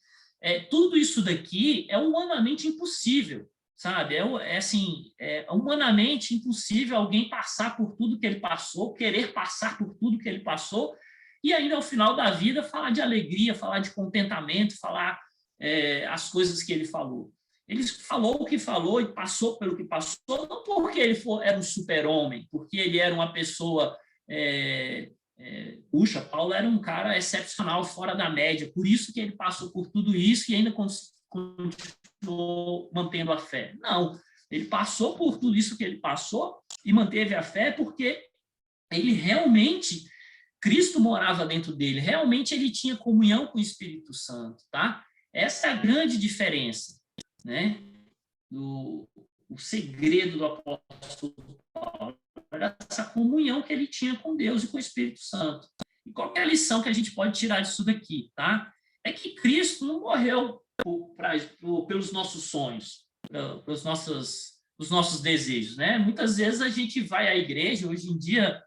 Tudo isso daqui é humanamente impossível, sabe? É humanamente impossível alguém passar por tudo que ele passou, querer passar por tudo que ele passou, e ainda ao final da vida falar de alegria, falar de contentamento, falar as coisas que ele falou. Ele falou o que falou e passou pelo que passou, não porque ele era um super-homem, porque ele era uma pessoa... Puxa, Paulo era um cara excepcional, fora da média, por isso que ele passou por tudo isso e ainda continuou mantendo a fé. Não, ele passou por tudo isso que ele passou e manteve a fé porque ele realmente, Cristo morava dentro dele, realmente ele tinha comunhão com o Espírito Santo, tá? Essa é a grande diferença, né? O segredo do apóstolo Paulo era essa comunhão que ele tinha com Deus e com o Espírito Santo. E qual é a lição que a gente pode tirar disso daqui, tá? É que Cristo não morreu pelos nossos sonhos, pelos nossos desejos, né? Muitas vezes a gente vai à igreja, hoje em dia,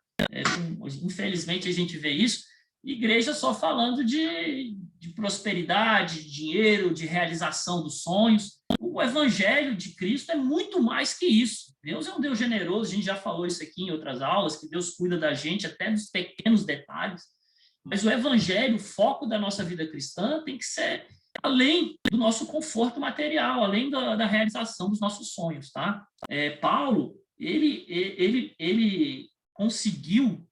infelizmente a gente vê isso, igreja só falando de prosperidade, de dinheiro, de realização dos sonhos. O evangelho de Cristo é muito mais que isso. Deus é um Deus generoso, a gente já falou isso aqui em outras aulas, que Deus cuida da gente até dos pequenos detalhes, mas o evangelho, o foco da nossa vida cristã tem que ser além do nosso conforto material, além da realização dos nossos sonhos, tá? Paulo, ele conseguiu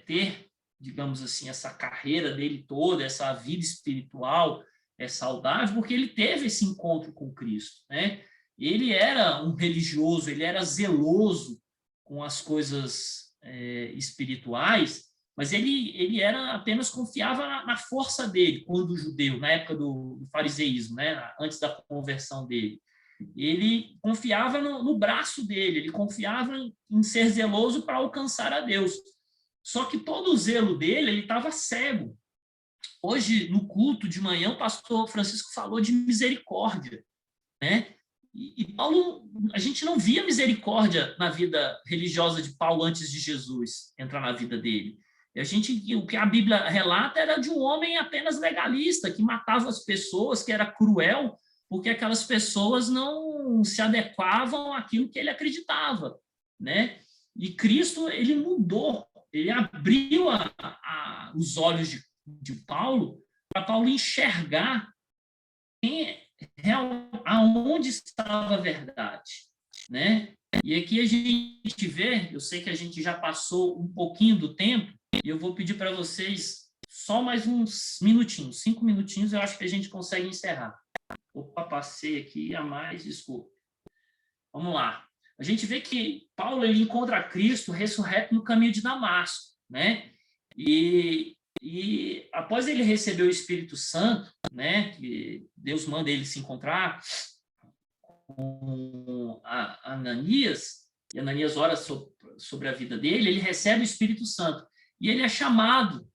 ter, digamos assim, essa carreira dele toda, essa vida espiritual saudável, porque ele teve esse encontro com Cristo, né? Ele era um religioso, ele era zeloso com as coisas espirituais, mas ele apenas confiava na força dele, quando judeu, na época do fariseísmo, né? Antes da conversão dele. Ele confiava no braço dele, ele confiava em ser zeloso para alcançar a Deus. Só que todo o zelo dele, ele estava cego. Hoje, no culto de manhã, o pastor Francisco falou de misericórdia, né? E Paulo, a gente não via misericórdia na vida religiosa de Paulo antes de Jesus entrar na vida dele. O que a Bíblia relata era de um homem apenas legalista, que matava as pessoas, que era cruel, porque aquelas pessoas não se adequavam àquilo que ele acreditava, né? E Cristo, ele mudou, ele abriu os olhos de Paulo, para Paulo enxergar aonde estava a verdade, né? E aqui a gente vê, eu sei que a gente já passou um pouquinho do tempo, e eu vou pedir para vocês só mais uns minutinhos, 5 minutinhos, eu acho que a gente consegue encerrar. Opa, passei aqui a mais, desculpa. Vamos lá. A gente vê que Paulo, ele encontra Cristo ressurreto no caminho de Damasco, né? E após ele receber o Espírito Santo, né, que Deus manda ele se encontrar com Ananias, e Ananias ora sobre a vida dele, ele recebe o Espírito Santo. E ele é chamado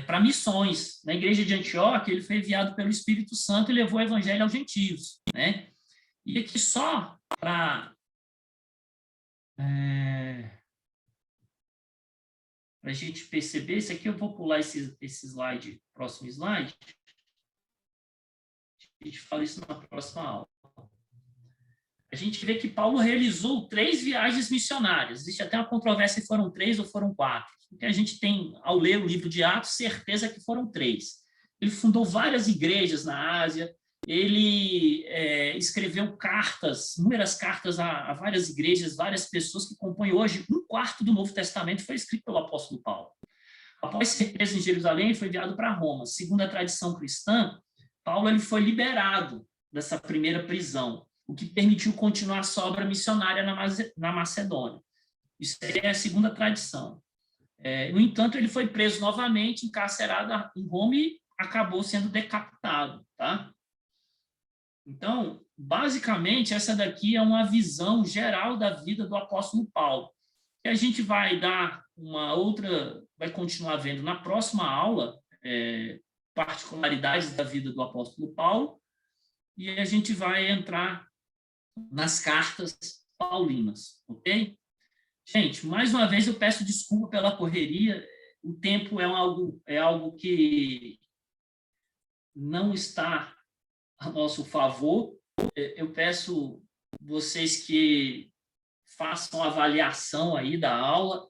para missões. Na igreja de Antioquia, ele foi enviado pelo Espírito Santo e levou o evangelho aos gentios, né? E aqui só para a gente perceber, esse aqui eu vou pular esse slide, próximo slide. A gente fala isso na próxima aula. A gente vê que Paulo realizou 3 viagens missionárias. Existe até uma controvérsia se foram 3 ou foram 4. Porque a gente tem, ao ler o livro de Atos, certeza que foram 3. Ele fundou várias igrejas na Ásia, ele escreveu cartas, inúmeras cartas a várias igrejas, várias pessoas que compõem hoje 1/4 do Novo Testamento foi escrito pelo apóstolo Paulo. Após ser preso em Jerusalém, ele foi enviado para Roma. Segundo a tradição cristã, Paulo ele foi liberado dessa primeira prisão. o que permitiu continuar a sua obra missionária na Macedônia. Isso é a segunda tradição. No entanto, ele foi preso novamente, encarcerado em Roma e acabou sendo decapitado, tá? Então, basicamente, essa daqui é uma visão geral da vida do apóstolo Paulo, que a gente vai dar vai continuar vendo na próxima aula, particularidades da vida do apóstolo Paulo, e a gente vai entrar nas cartas paulinas, ok? Gente, mais uma vez eu peço desculpa pela correria, o tempo é algo que não está a nosso favor. Eu peço vocês que façam a avaliação aí da aula,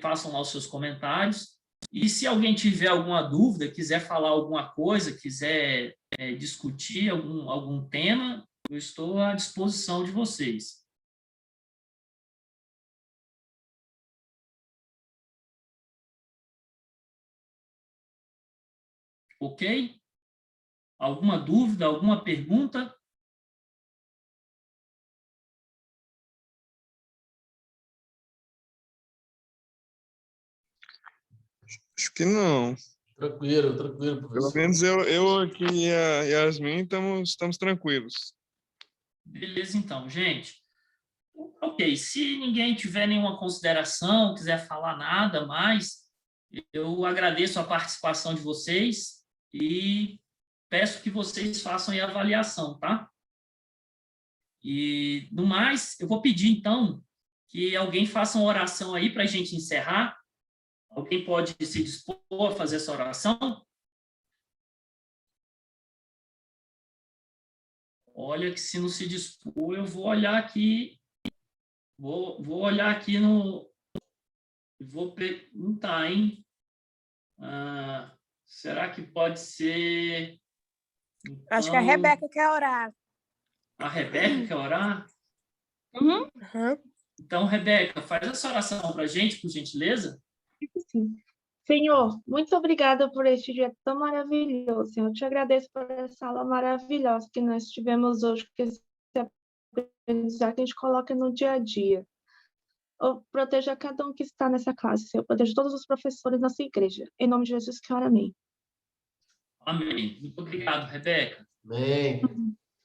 façam lá os seus comentários, e se alguém tiver alguma dúvida, quiser falar alguma coisa, quiser discutir algum tema, eu estou à disposição de vocês. Ok? Alguma dúvida, alguma pergunta? Acho que não. Tranquilo, Pelo professor. menos eu aqui e a Yasmin estamos tranquilos. Beleza, então, gente. Ok, se ninguém tiver nenhuma consideração, quiser falar nada mais, eu agradeço a participação de vocês e peço que vocês façam aí a avaliação, tá? E, no mais, eu vou pedir, então, que alguém faça uma oração aí para a gente encerrar. Alguém pode se dispor a fazer essa oração? Olha que se não se dispor, eu vou olhar aqui. Vou olhar aqui no... Vou perguntar, hein? Será que pode ser... Então, Acho que a Rebeca quer orar. a Rebeca quer orar? Uhum. Então, Rebeca, faz essa oração para a gente, por gentileza. Sim. Senhor, muito obrigada por este dia tão maravilhoso, Senhor. Eu te agradeço por essa aula maravilhosa que nós tivemos hoje, que esse aprendizado que a gente coloca no dia a dia. Proteja cada um que está nessa classe, Senhor. Proteja todos os professores da nossa igreja. Em nome de Jesus, que ora, amém. Amém. Muito obrigado, Rebeca. Amém.